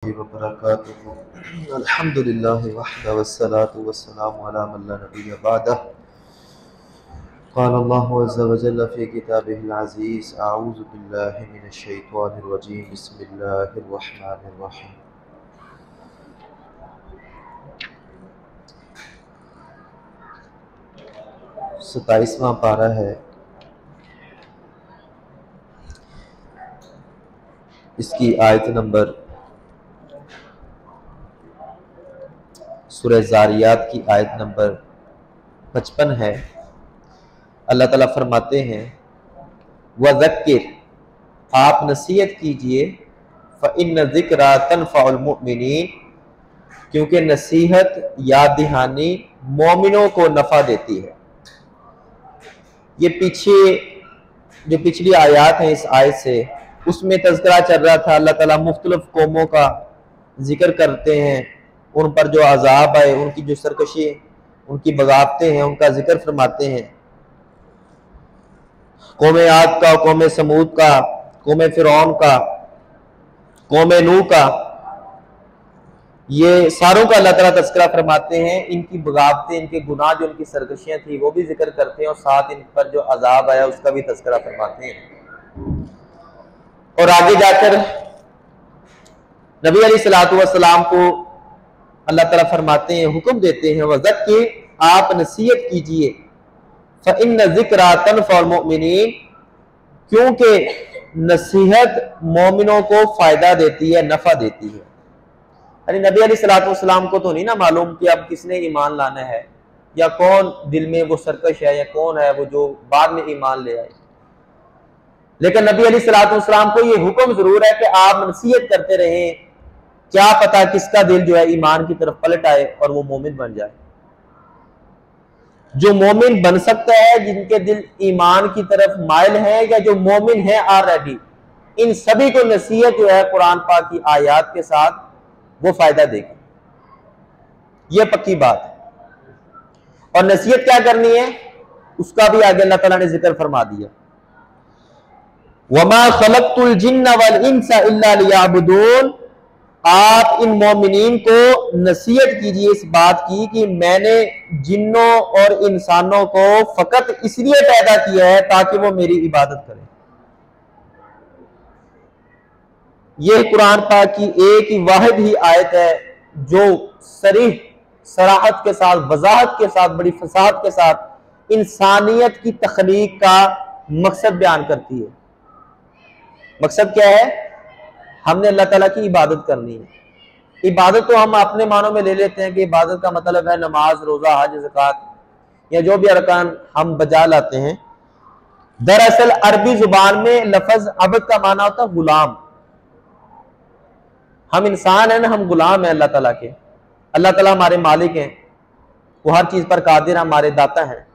वबरकातुहू। अल्हम्दुलिल्लाह वहदा वस्सलातु वस्सलामु अला मन ला नबिय्य बअदह। क़ाल अल्लाहु अज़्ज़ा व जल्ल फ़ी किताबिहिल अज़ीज़ अऊज़ु बिल्लाहि मिनश शैतानिर रजीम बिस्मिल्लाहिर रहमानिर रहीम। सताईसवां पारा है। इसकी आयत नंबर सूरह ज़ारियात की आयत नंबर 55 है। अल्लाह ताला फरमाते हैं वज़क्किर, आप नसीहत कीजिए, फ़इन्न ज़िक्रा तनफ़उल मुमिनीन, क्योंकि नसीहत याद दहानी मोमिनों को नफ़ा देती है। ये पीछे जो पिछली आयत हैं, इस आयत से उसमें तज़किरा चल रहा था। अल्लाह ताला मुख्तलिफ कौमों का जिक्र करते हैं, उन पर जो अज़ाब आए, उनकी जो सरकशी, उनकी बगावतें हैं, उनका जिक्र फरमाते हैं। कौम आद का, कौम समूद का, कौम फिरौन का, कौम नूह का, ये सारों का अल्लाह ताला तज़किरा फरमाते हैं। इनकी बगावतें, इनके गुनाह, जो इनकी सरकशियाँ थी, वो भी जिक्र करते हैं और साथ इन पर जो अजाब आया उसका भी तज़किरा फरमाते हैं। और आगे जाकर नबी अलैहिस्सलातु वस्सलाम को अल्लाह ताला फरमाते हैं, हुक्म देते हैं वज़क्किर, आप नसीहत कीजिए, फ़इन्न ज़िक्रा तनफ़उल मुमिनीन, क्योंकि नसीहत मोमिनों को फायदा देती है, नफा देती है। यानी नबी अलैहिस्सलातु वस्सलाम को तो नहीं ना मालूम कि अब किसने ईमान लाना है, या कौन दिल में वो सरकश है, या कौन है वो जो बाद में ईमान ले आए। लेकिन नबी अलैहिस्सलातु वस्सलाम को ये हुक्म जरूर है कि आप नसीहत करते रहें, क्या पता किसका दिल जो है ईमान की तरफ पलट आए और वो मोमिन बन जाए। जो मोमिन बन सकता है, जिनके दिल ईमान की तरफ माइल है, या जो मोमिन है ऑलरेडी, इन सभी को नसीहत जो है कुरान पाक की आयत के साथ वो फायदा देगी। ये पक्की बात है। और नसीहत क्या करनी है उसका भी आगे अल्लाह ताला ने जिक्र फरमा दिया, वमा खलक़तुल जिन्ना वल इंसा इल्ला लियअबुदून। आप इन मोमिनीन को नसीहत कीजिए इस बात की कि मैंने जिन्नों और इंसानों को फकत इसलिए पैदा किया है ताकि वो मेरी इबादत करें। यह कुरान पाक की एक ही वाहिद ही आयत है जो सरीह सराहत के साथ, वजाहत के साथ, बड़ी फसाद के साथ इंसानियत की तख्लीक का मकसद बयान करती है। मकसद क्या है? हमने अल्लाह ताला की इबादत करनी है। इबादत तो हम अपने मानों में ले लेते हैं कि इबादत का मतलब है नमाज, रोजा, हज, ज़कात, या जो भी अरकान हम बजा लाते हैं। दरअसल अरबी जुबान में लफ्ज अब्द का माना होता है गुलाम। हम इंसान है ना, हम गुलाम है अल्लाह ताला के। अल्लाह ताला हमारे मालिक हैं, वो हर चीज पर कादिर, हमारे दाता हैं।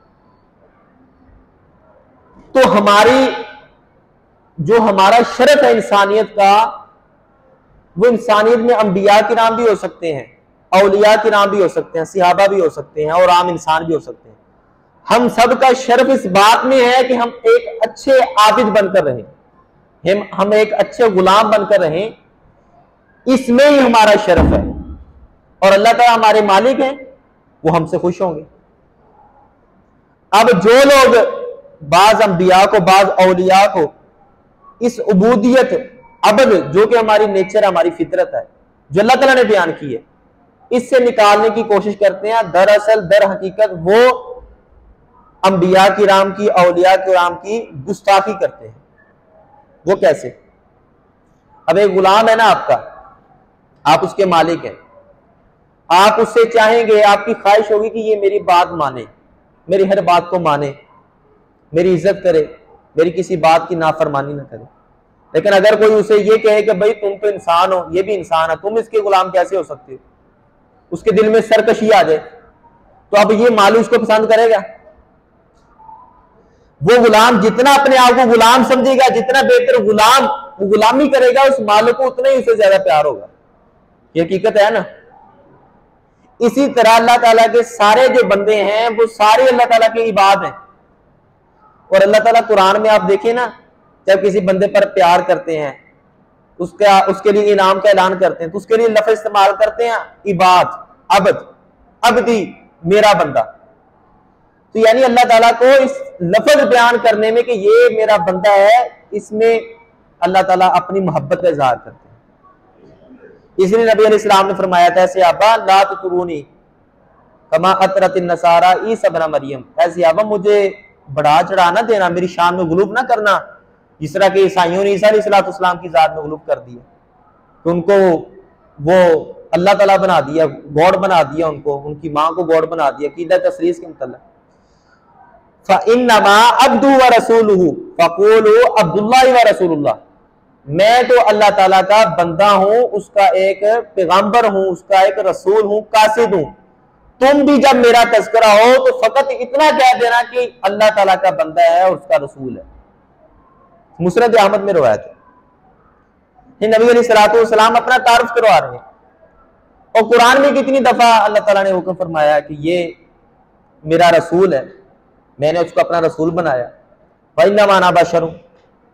तो जो हमारा शरफ है इंसानियत का, वो इंसानियत में अंबिया के नाम भी हो सकते हैं, औलिया के नाम भी हो सकते हैं, सिहाबा भी हो सकते हैं, और आम इंसान भी हो सकते हैं। हम सब का शर्फ इस बात में है कि हम एक अच्छे आबिद बनकर रहें, हम एक अच्छे गुलाम बनकर रहें, इसमें ही हमारा शर्फ है। और अल्लाह ताला हमारे मालिक हैं, वो हमसे खुश होंगे। अब जो लोग बाज अंबिया को, बाज औलिया को इस उबूदियत, अबद, जो कि हमारी नेचर, हमारी फितरत है, जो अल्लाह ताला ने बयान की है, इससे निकालने की कोशिश करते हैं, दरअसल दर हकीकत वो अंबिया किराम की, औलिया किराम की गुस्ताखी करते हैं। वो कैसे? अब एक गुलाम है ना आपका, आप उसके मालिक हैं, आप उससे चाहेंगे, आपकी ख्वाहिश होगी कि ये मेरी बात माने, मेरी हर बात को माने, मेरी इज्जत करे, मेरी किसी बात की नाफरमानी ना करे। लेकिन अगर कोई उसे ये कहे कि भाई तुम तो इंसान हो, ये भी इंसान है, तुम इसके गुलाम कैसे हो सकते हो, उसके दिल में सरकशी आ जाए, तो अब ये मालिक उसको पसंद करेगा? वो गुलाम जितना अपने आप को गुलाम समझेगा, जितना बेहतर गुलाम वो गुलामी करेगा, उस मालिक को उतना ही उसे ज्यादा प्यार होगा। ये हकीकत है ना। इसी तरह अल्लाह ताला के सारे जो बंदे हैं वो सारे अल्लाह ताला के इबाद हैं। और अल्लाह ताला कुरान में आप देखें ना, जब किसी बंदे पर प्यार करते हैं उसके लिए इनाम का ऐलान करते हैं, तो उसके लिए लफ्ज़ इस्तेमाल करते हैं इबाद, अब्द, अब्दी, मेरा बंदा। तो यानी अल्लाह ताला को इस लफ्ज़ बयान करने में कि ये मेरा बंदा है, इसमें अल्लाह ताला अपनी मोहब्बत का इजहार करते हैं। इसलिए नबी अलैहिस्सलाम ने फरमाया था, सहाबा ला तुतरूनी कमा अतरत नसारा ईसा इब्न मरियम, ऐसे सहाबा मुझे बढ़ा चढ़ा ना देना, मेरी शान में गुलूब ना करना, जिस तरह के ईसाइयों ने ईसा अलैहिस्सलाम की जात में गुलूब कर दिया, तो उनको वो अल्लाह ताला बना दिया, गॉड बना दिया, उनको उनकी माँ को गॉड बना दिया, कीदा तसरीस के मतलब। फ़इन्नमा अब्दु व रसूलुहु फ़क़ूलू अब्दुल्लाह व रसूलुल्लाह, मैं तो अल्लाह ताला का बंदा हूं, उसका एक पैगंबर हूं, उसका एक रसूल हूं, कासिद हूं। तुम भी जब मेरा तज़किरा हो तो फकत इतना कह देना कि अल्लाह ताला का बंदा है और उसका रसूल है। मुस्नद अहमद में रवायत है। नबी अलैहिस्सलातु वस्सलाम अपना तारुफ करवा रहे हैं, और कुरान में कितनी दफा अल्लाह ताला ने हुक्म फरमाया कि ये मेरा रसूल है, मैंने उसको अपना रसूल बनाया। वइन्नमा अना बशरुन,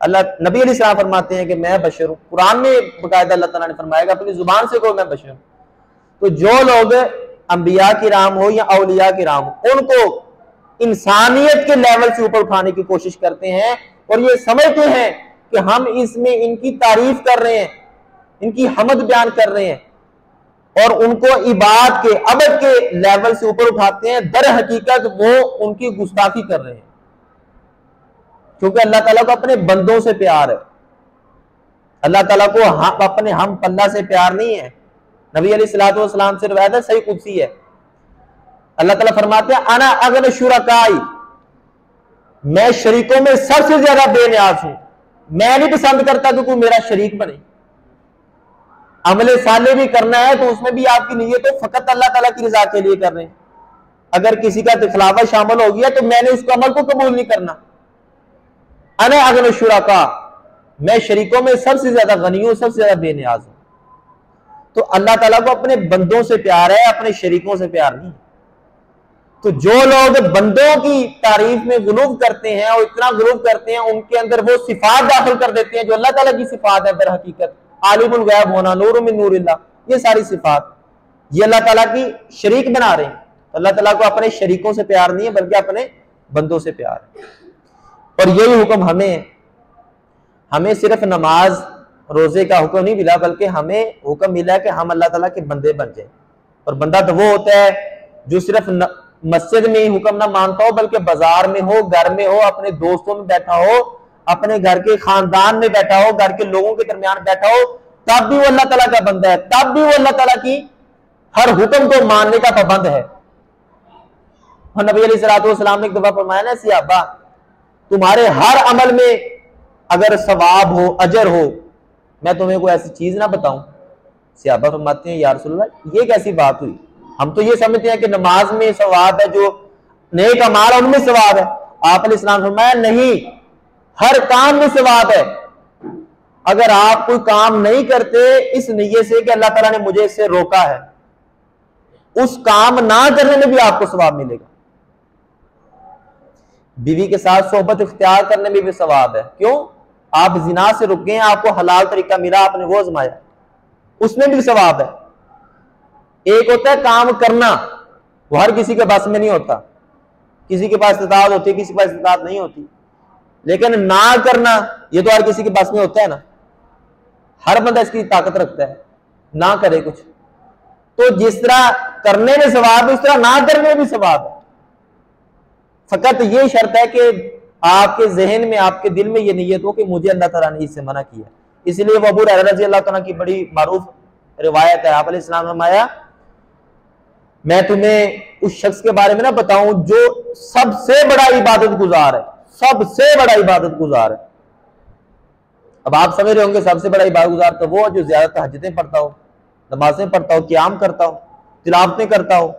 अल्लाह नबी अलैहिस्सलाम फरमाते हैं कि मैं बशर हूं। कुरान में बकायदा अल्लाह ताला ने फरमाया कि अपनी जुबान से कहो मैं बशर हूं। तो जो लोग अंबिया की राम हो या औलिया की राम हो, उनको इंसानियत के लेवल से ऊपर उठाने की कोशिश करते हैं और ये समझते हैं कि हम इसमें इनकी तारीफ कर रहे हैं, इनकी हमद बयान कर रहे हैं, और उनको इबाद के अबद के लेवल से ऊपर उठाते हैं। दर हकीकत वो उनकी गुस्ताखी कर रहे हैं, क्योंकि अल्लाह ताला को अपने बंदों से प्यार है। अल्लाह ताला को अपने हम पल्ला से प्यार नहीं है। नबी अलैहिस्सलातु वस्सलाम से रिवायत है, सही कुदसी है, अल्लाह ताला फरमाते हैं अना अगन शुरकाई, मैं शरीकों में सबसे ज्यादा बेनियाज हूं, मैं नहीं पसंद करता कि कोई मेरा शरीक बने। अमले साले भी करना है तो उसमें भी आपकी नीयत तो फकत अल्लाह ताला की रजा के लिए कर रहे हैं। अगर किसी का दिखलावा शामिल हो गया तो मैंने उस अमल को कबूल नहीं करना। अना अगन शुरका, मैं शरीकों में सबसे ज्यादा गनी हूं, सबसे ज्यादा बेनियाज हूं। तो अल्लाह ताला को अपने बंदों से प्यार है, अपने शरीकों से प्यार नहीं। तो जो लोग बंदों की तारीफ में गुलूब करते हैं और इतना गुलूब करते हैं, उनके अंदर वो सिफात दाखिल कर देते हैं जो अल्लाह ताला की सिफात है। दर हकीकत आलिमुल गैब होना, नूर मिन नूरिल्लाह, ये सारी सिफात ये अल्लाह ताला की शरीक बना रहे हैं। अल्लाह ताला को अपने शरीकों से प्यार नहीं है, बल्कि अपने बंदों से प्यार है। और यही हुक्म हमें सिर्फ नमाज रोजे का हुक्म नहीं मिला, बल्कि हमें हुक्म मिला कि हम अल्लाह ताला के बंदे बन जाए। और बंदा तो वो होता है जो सिर्फ मस्जिद में ही हुक्म ना मानता हो, बल्कि बाजार में हो, घर में हो, अपने दोस्तों में बैठा हो, अपने घर के खानदान में बैठा हो, घर के लोगों के दरमियान बैठा हो, तब भी वो अल्लाह ताला का बंदा है, तब भी वो अल्लाह ताला की हर हुक्म को मानने का पाबंद है। और नबी अलैहिस्सलातु वस्सलाम ने एक दफा फरमाया ना, सहाबा तुम्हारे हर अमल में अगर सवाब हो, अजर हो, मैं तुम्हें कोई ऐसी चीज ना बताऊं। सहाबा फरमाते हैं या रसूलल्लाह, ये कैसी बात हुई? हम तो ये समझते हैं कि नमाज में सवाब है, जो नेक अमाल उनमें सवाब है। आप अलैहिस्सलाम फरमाया नहीं, हर काम में सवाब है। अगर आप कोई काम नहीं करते इस नियत से कि अल्लाह ताला ने मुझे इससे रोका है, उस काम ना करने में भी आपको सवाब मिलेगा। बीवी के साथ सोहबत इख्तियार करने में भी सवाब है। क्यों? आप जिना से रुक गए, आपको हलाल तरीका मिला, आपने वो आजमाया, उसमें भी सवाब है। एक होता है काम करना, वो हर किसी के बस में नहीं होता, किसी के पास इस्तिताअत होती है, किसी के पास इस्तिताअत नहीं होती। लेकिन ना करना ये तो हर किसी के बस में होता है ना, हर बंदा इसकी ताकत रखता है, ना करे कुछ। तो जिस तरह करने में सवाब है, उस तरह ना करने में भी सवाब है। फकत ये शर्त है कि आपके जहन में, आपके दिल में ये नीयत हो कि मुझे अल्लाह ताला ने इससे मना किया। इसलिए वो अबू हुरैरा रज़ी अल्लाह ताला की बड़ी मारूफ रिवायत है, आप अलैहिस्सलाम ने फरमाया मैं तुम्हें उस शख्स के बारे में ना बताऊं जो सबसे बड़ा इबादत गुजार है, सबसे बड़ा इबादत गुजार है। अब आप समझ रहे होंगे सबसे बड़ा इबादत गुजार तो वो जो ज्यादा तहज्जुदें पढ़ता हो, नमाजें पढ़ता हो, क़ियाम करता हो, तिलावतें करता हो,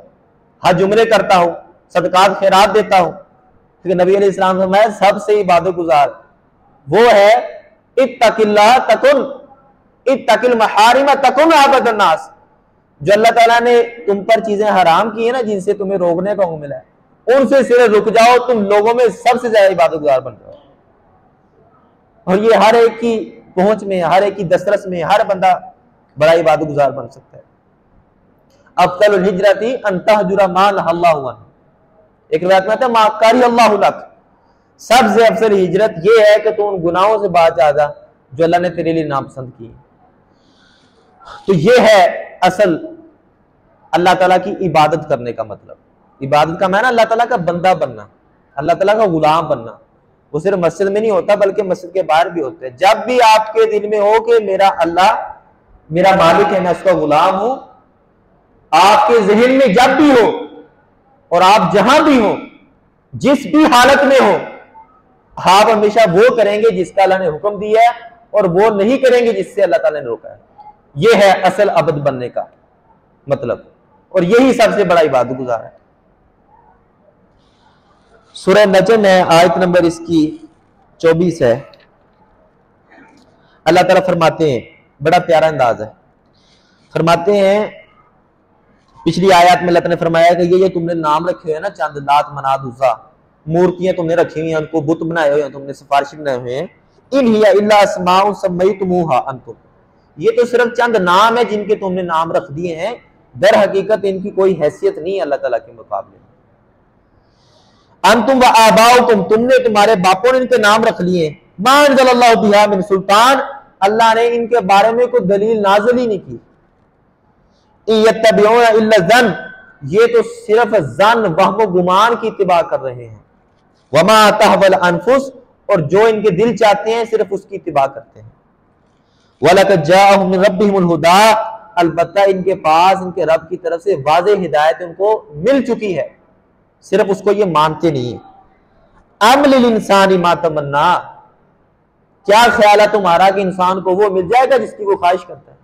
हज उम्रे करता हो, सदकात खैरात देता हो। क्योंकि नबी अलैहिस्सलाम ने फरमाया सबसे इबादत गुजार वो है इत्तकिल्लाह तकुन, इत्तकिल महारिम तकुन आबदन नास, जो अल्लाह ताला ने तुम पर चीजें हराम की है ना, जिनसे तुम्हें रोकने का हुक्म मिला है, उनसे सिर्फ रुक जाओ, तुम लोगों में सबसे ज्यादा इबादत गुजार बन जाओ। और ये हर एक की पहुंच में, हर एक की दस्तरस में हर बंदा बड़ा इबादत गुजार बन सकता है। अफजलुल हिजरती अन तहजुरा मा नहल्लाहु अन्हु, एक रिवायत में आता है माकारी अल्लाहु लक, सबसे अफजल हिजरत ये है कि तू उन गुनाहों से बाज आ जा जो अल्लाह ने तेरे लिए नापसंद किए। तो ये है असल अल्लाह ताला की इबादत करने का मतलब। इबादत का माना अल्लाह ताला का बंदा बनना, अल्लाह ताला का गुलाम बनना। वो सिर्फ मस्जिद में नहीं होता बल्कि मस्जिद के बाहर भी होते हैं। जब भी आपके दिल में हो कि मेरा अल्लाह मेरा मालिक है, मैं उसका गुलाम हूं, आपके जहन में जब भी हो और आप जहां भी हो, जिस भी हालत में हो, आप हमेशा वो करेंगे जिसका अल्लाह ने हुक्म दिया है और वो नहीं करेंगे जिससे अल्लाह ताला ने रोका है। ये है असल अबद बनने का मतलब, और यही सबसे बड़ा इबादत गुजार है। सूरह नजम है, आयत नंबर इसकी 24 है। अल्लाह ताला फरमाते हैं, बड़ा प्यारा अंदाज है, फरमाते हैं पिछली आयत में अल्लाह ने फरमाया कि ये तुमने नाम रखे हुए ना चंद, लात मनात उज़्ज़ा, मूर्तियां तुमने रखी हुई हैं, उनको बुत बनाए हुए हैं, तुमने सिफारिश बनाए हुए हैं। इन हिया इल्ला अस्माउन सम्मय्तमुहा अंतुम, ये तो सिर्फ चंद नाम है जिनके तुमने नाम रख दिए हैं, दर हकीकत इनकी कोई हैसियत नहीं है अल्लाह ताला के मुकाबले में। अंतुम व आबाउकुम, तुमने तुम्हारे बापों ने इनके नाम रख लिए। मा अंज़लल्लाहु बिहा मिन सुल्तान, अल्लाह ने इनके बारे में कोई दलील नाज़िल ही नहीं की। यत्तबिऊना इल्ला ज़न्न, ये तो सिर्फ जन वहम गुमान की इत्तिबा कर रहे हैं। वमा तहवल अनफुस, और जो इनके दिल चाहते हैं सिर्फ उसकी इत्तिबा करते हैं। वलक़द जाअहुम मिन रब्बिहिमुल हुदा, अलबत्ता इनके पास इनके रब की तरफ से वाज़ेह हिदायत उनको मिल चुकी है, सिर्फ उसको ये मानते नहीं है। अम लिल इंसानी मा तमन्ना, क्या ख्याल है तुम्हारा कि इंसान को वो मिल जाएगा जिसकी वो ख्वाहिश करता है?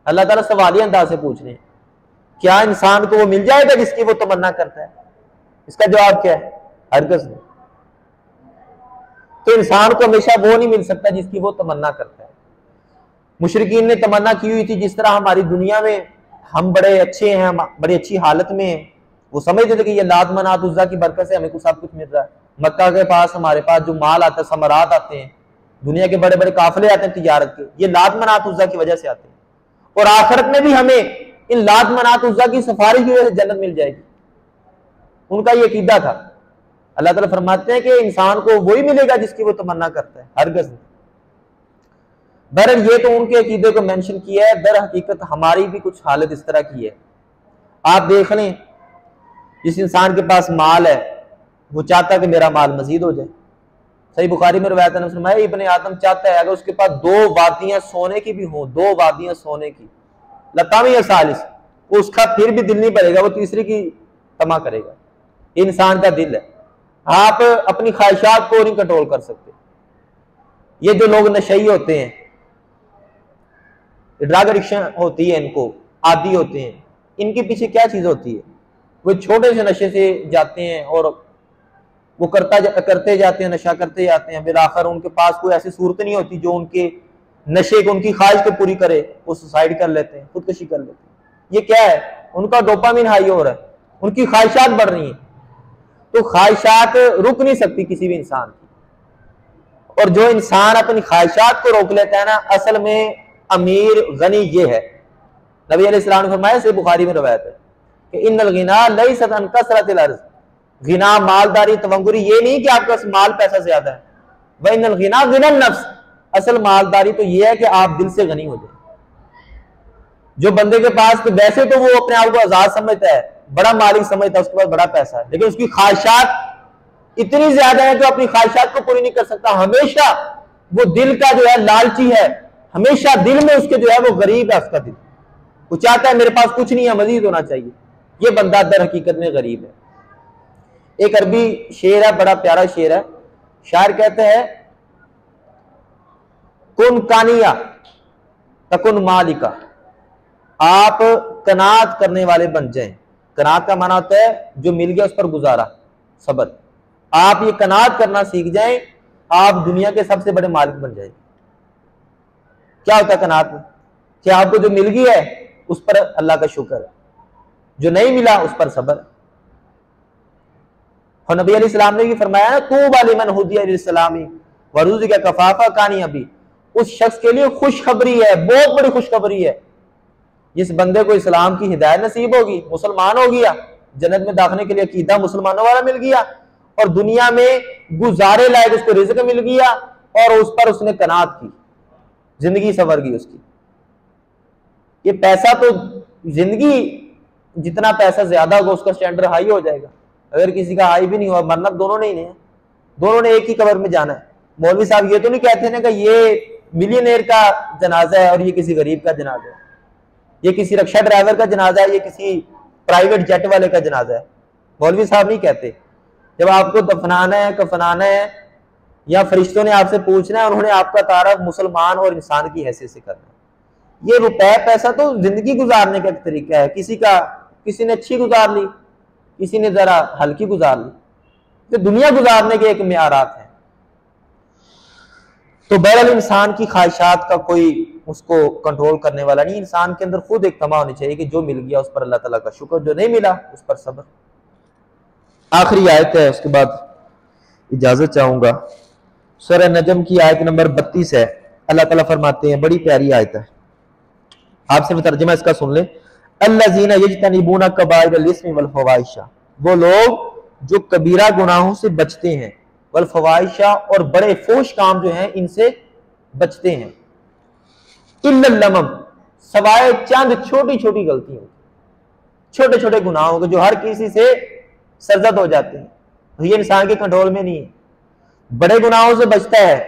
अल्लाह ताला सवालिया अंदाज से पूछ रहे हैं, क्या इंसान को वो मिल जाएगा जिसकी वो तमन्ना करता है? इसका जवाब क्या है? हरगिज़ नहीं। तो इंसान को हमेशा वो नहीं मिल सकता जिसकी वो तमन्ना करता है। मुशरिकीन ने तमन्ना की हुई थी, जिस तरह हमारी दुनिया में हम बड़े अच्छे हैं, बड़ी अच्छी हालत में हैं, वो समझते थे कि ये लात मनात उज़्ज़ा की बरकत से हमें कुछ सब कुछ मिल रहा है। मक्का के पास हमारे पास जो माल आता है, समरात आते हैं, दुनिया के बड़े बड़े काफिले आते हैं तिजारत के, ये लात मनात उज़्ज़ा की वजह से आते हैं। और आखिरत में भी हमें इन लात मनात उज़्ज़ा की सिफारिश की वजह से जन्नत मिल जाएगी, उनका ये अकीदा था। अल्लाह ताला फरमाते हैं कि इंसान को वही मिलेगा जिसकी वो तमन्ना करता है, हरगिज़ नहीं। बहरहाल ये तो उनके अकीदे को मेंशन किया है, दर हकीकत हमारी भी कुछ हालत इस तरह की है। आप देख लें, जिस इंसान के पास माल है वो चाहता है कि मेरा माल मजीद हो जाए। सही बुखारी में रवायत ने फरमाया, इब्ने आदम चाहता है अगर उसके पास 2 वादियां सोने की भी हो, 2 वादियां सोने की, लतामी या सालिस, उसका फिर भी दिल नहीं भरेगा, वो तीसरी की तमा करेगा। इंसान का दिल है, आप अपनी ख्वाहिशात को नहीं कंट्रोल कर सकते। ये जो लोग नशई होते हैं, ड्रग एडिक्शन होती है, इनको आदी होते हैं, इनके पीछे क्या चीज होती है? वो छोटे से नशे से जाते हैं और वो करते जाते हैं, नशा करते जाते हैं, फिर आखिर उनके पास कोई ऐसी सूरत नहीं होती जो उनके नशे को, उनकी ख्वाहिश को पूरी करे, वो सुसाइड कर लेते हैं, खुदकुशी कर लेते हैं। ये क्या है? उनका डोपामिन हाई हो रहा है, उनकी ख्वाहिशात बढ़ रही हैं। तो ख्वाहिशात रुक नहीं सकती किसी भी इंसान की, और जो इंसान अपनी ख्वाहिशात को रोक लेता है ना, असल में अमीर गनी ये है। नबी अलैहिस्सलाम ने फरमाया, से बुखारी में रवायत है कि इन्नल गिना लैसत अन कसरतिल अर्ज़, गिना मालदारी तवंगुरी ये नहीं कि आपके पास माल पैसा ज्यादा है, वह इन्नल गिना गिनल नफ्स, असल मालदारी तो ये है कि आप दिल से गनी हो जाए। जो बंदे के पास तो वैसे तो वो अपने आप को आजाद समझता है, बड़ा मालिक समझता है, उसके पास बड़ा पैसा है, लेकिन उसकी ख्वाहिशात इतनी ज्यादा है कि अपनी ख्वाहिशात को पूरी नहीं कर सकता। हमेशा वो दिल का जो है लालची है, हमेशा दिल में उसके जो है वो गरीब है, उसका दिल वो चाहता है मेरे पास कुछ नहीं है, मजीद होना चाहिए। ये बंदा दर हकीकत में गरीब है। एक अरबी शेर है, बड़ा प्यारा शेर है। शायर कहते हैं, कुन कानिया तकुन मालिका, आप कनात करने वाले बन जाएं। कनात का माना होता है जो मिल गया उस पर गुजारा, सब्र। आप ये कनात करना सीख जाएं, आप दुनिया के सबसे बड़े मालिक बन जाएंगे। क्या होता है कनात में? कि आपको जो मिल गया है उस पर अल्लाह का शुक्र है, जो नहीं मिला उस पर सब्र। और नबी अलैहिस्सलाम ने भी फरमाया ना, तूबा लिमन हुदिया लिस्सलामी व रुज़िक़ कफ़ाफ़ा कानी अबी, उस शख्स के लिए खुशखबरी है, बहुत बड़ी खुशखबरी है। जिस बंदे को इस्लाम की हिदायत नसीब होगी, मुसलमान हो गया, जन्नत में दाखिले के लिए अकीदा मुसलमानों वाला मिल गया, और दुनिया में गुजारे लायक उसको रिज़्क मिल गया, और उस पर उसने कनात की, जिंदगी संवर गई उसकी। ये पैसा तो जिंदगी, जितना पैसा ज्यादा होगा उसका स्टैंडर्ड हाई हो जाएगा। अगर किसी का हाई भी नहीं हुआ, मरना दोनों नहीं है, दोनों ने एक ही कब्र में जाना है। मौलवी साहब ये तो नहीं कहते ना कि ये मिलियनेयर का जनाजा है और ये किसी गरीब का जनाजा है, ये किसी रिक्शा ड्राइवर का जनाजा है, ये किसी प्राइवेट जेट वाले का जनाजा है। मौलवी साहब नहीं कहते। जब आपको दफनाना है, कफनाना है, या फरिश्तों ने आपसे पूछना है, उन्होंने आपका तारफ मुसलमान और इंसान की हैसियत से करना है। ये रुपए पैसा तो जिंदगी गुजारने का एक तरीका है। किसी ने अच्छी गुजार ली, किसी ने जरा हल्की गुजार ली, तो दुनिया गुजारने के एक म्यारात है। तो बहरहाल इंसान की ख्वाहिशात का कोई उसको कंट्रोल करने वाला नहीं। इंसान के अंदर खुद एक तमा होनी चाहिए कि जो मिल गया उस पर अल्लाह ताला का शुक्र, जो नहीं मिला उस पर सब्र। आखिरी आयत है, उसके बाद इजाजत चाहूंगा। सूरह नजम की आयत नंबर 32 है। अल्लाह ताला फरमाते हैं, बड़ी प्यारी आयत है, आप सिर्फ तर्जुमा इसका सुन ले। अल्लज़ीना यज्तनिबूना कबाइरल इस्मि वल फवाहिशा, वो लोग जो कबीरा गुनाहों से बचते हैं, वल फवाहिशा, और बड़े फोश काम जो हैं इनसे बचते हैं। इल्लल लमम, सवाए चंद छोटी छोटी गलतियों, छोटे छोटे गुनाहों के जो हर किसी से सरजद हो जाते हैं, तो ये इंसान के कंट्रोल में नहीं है। बड़े गुनाहों से बचता है,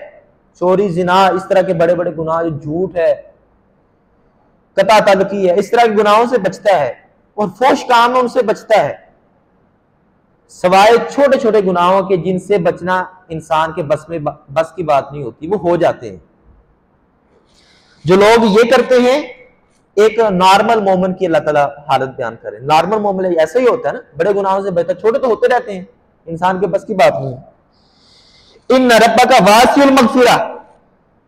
चोरी, जिना, इस तरह के बड़े बड़े गुनाह, जो झूठ है, कता तलकी है, इस तरह के गुनाहों से बचता है, और फोश काम है उनसे बचता है। सवाए छोटे छोटे गुनाहों के जिनसे बचना इंसान के बस की बात नहीं होती, वो हो जाते हैं। जो लोग ये करते हैं, एक नॉर्मल मोमेंट की अल्लाह ताला हालत बयान करे। नॉर्मल मोमेंट ऐसा ही होता है ना, बड़े गुनाहों से बचता, छोटे तो होते रहते हैं, इंसान के बस की बात नहीं है। इन रब्बका वासिउल मगफिरा,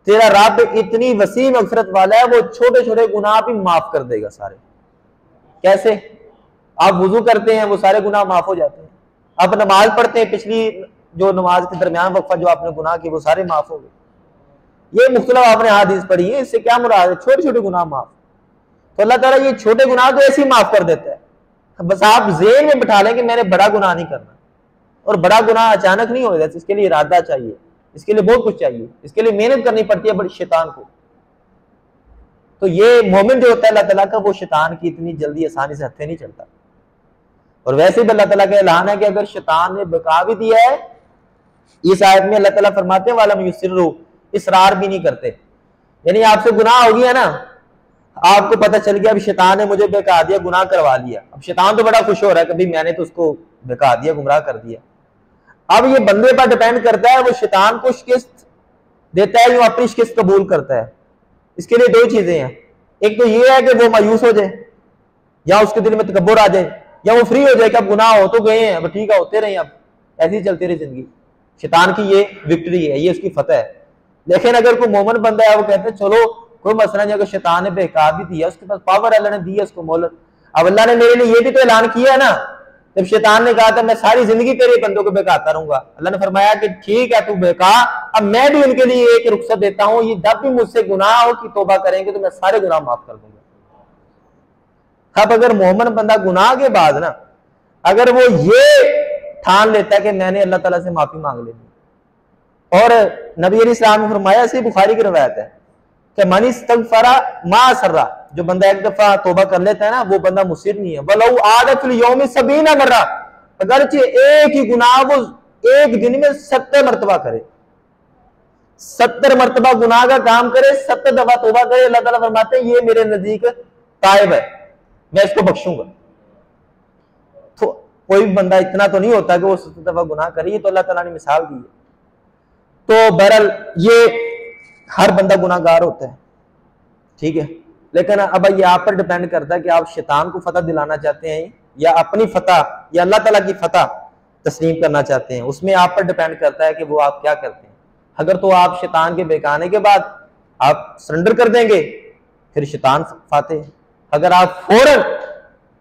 तेरा रब इतनी वसी मगफिरत वाला है, वो छोटे छोटे गुनाह भी माफ कर देगा सारे। कैसे? आप वुजू करते हैं, वो सारे गुनाह माफ हो जाते हैं। आप नमाज पढ़ते हैं, पिछली जो नमाज के दरमियान वक्फा जो आपने गुनाह किए वो सारे माफ हो गए। ये मुख्तलिफ आपने हदीस पढ़ी है, इससे क्या मुराद है? छोटे छोटे गुनाह माफ। तो अल्लाह ताला ये छोटे गुनाह तो ऐसे ही माफ कर देता है। बस आप ज़हन में बिठा लें कि मैंने बड़ा गुनाह नहीं करना, और बड़ा गुनाह अचानक नहीं होगा, इसके लिए इरादा चाहिए, इसके लिए बहुत कुछ चाहिए, इसके लिए मेहनत करनी पड़ती है बड़ी शैतान को। तो ये मोमेंट जो होता है अल्लाह ताला का, वो शैतान की इतनी जल्दी आसानी से हथे नहीं चलता। और वैसे भी अल्लाह ताला का ऐलान है कि अगर शैतान ने बका भी दिया है, इस आयत में अल्लाह ताला फरमाते हैं वालम युसिर्रु, इसरार भी नहीं करते। यानी आपसे गुनाह हो गया ना, आपको पता चल गया अब शैतान ने मुझे बहका दिया, गुनाह करवा लिया। अब शैतान तो बड़ा खुश हो रहा है, कभी मैंने तो उसको बहका दिया, गुमराह कर दिया। अब ये बंदे पर डिपेंड करता है, वो शैतान को शिकस्त देता है या अपनी शिकस्त कबूल करता है। इसके लिए दो चीजें हैं, एक तो ये है कि वो मायूस हो जाए, या उसके दिल में तकब्बुर आ जाए, या वो फ्री हो जाए कि अब गुनाह हो तो गए हैं, अब ठीक है होते रहे, अब ऐसी ही चलती रही जिंदगी। शैतान की ये विक्ट्री है, ये उसकी फतह है। लेकिन अगर कोई मोमन बंदा है, वो कहते हैं चलो कोई मसला नहीं, अगर शैतान ने बहका भी दिया, उसके पास पावर अल्लाह ने दी है उसको मोहलत। अब अल्लाह ने मेरे लिए ये भी तो ऐलान किया है ना, जब शैतान ने कहा था मैं सारी जिंदगी तेरे बंदों को बहकाता रहूंगा, अल्लाह ने फरमाया कि ठीक है तू बहका, अब मैं भी उनके लिए एक रुखसत देता हूं, ये जब भी मुझसे गुनाह हो कि तौबा करेंगे तो मैं सारे गुनाह माफ कर दूंगा। अब अगर मोहम्मद बंदा गुनाह के बाद ना, अगर वो ये ठान लेता है कि मैंने अल्लाह ताला से माफी मांग लेनी, और नबी अलैहिस्सलाम ने फरमाया, इसी बुखारी की रवायत है कि मन इस्तगफरा मा असर्रा, जो बंदा एक दफा तौबा कर लेता है ना, वो बंदा मुसिर नहीं है। वलौ आदत फिल यौम 70 मर्रा, अगरचे एक ही गुनाह वो एक दिन में 70 मरतबा करे, 70 मरतबा गुनाह का काम करे, 70 दफा तौबा करे, अल्लाह ताला फरमाते हैं ये मेरे नजदीक ताइब है, मैं इसको बख्शूंगा। तो कोई भी बंदा इतना तो नहीं होता कि वो 70 दफा गुनाह करे, तो अल्लाह ताला ने मिसाल दी है। तो बहरहाल ये हर बंदा गुनाहगार होता है, ठीक है। लेकिन अब ये आप पर डिपेंड करता है कि आप शैतान को फतह दिलाना चाहते हैं, या अपनी फतह या अल्लाह ताला की फतह तस्लीम करना चाहते हैं। उसमें आप पर डिपेंड करता है कि वो आप क्या करते हैं। अगर तो आप शैतान के बहकाने के बाद आप सरेंडर कर देंगे, फिर शैतान फाते है। अगर आप फौरन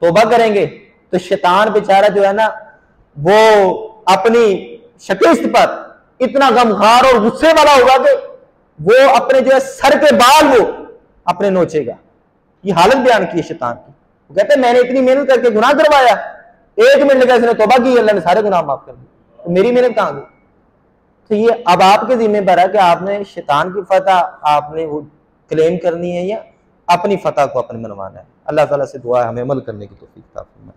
तौबा करेंगे तो शैतान बेचारा जो है ना, वो अपनी शिकस्त पर इतना गमखार और गुस्से वाला होगा कि वो अपने जो है सर के बाल वो अपने नोचेगा। ये हालत बयान की है शैतान की। वो कहते हैं मैंने इतनी मेहनत करके गुनाह करवाया, 1 मिनट लगा इसने तौबा की, अल्लाह ने सारे गुनाह माफ कर दिए, तो मेरी मेहनत कहां गई? तो ये अब आपके जिम्मे पर है कि आपने शैतान की फतह आपने वो क्लेम करनी है या अपनी फतह को अपने मनवाना है। अल्लाह ताला से दुआ है हमें अमल करने की तौफीक अता फरमाए।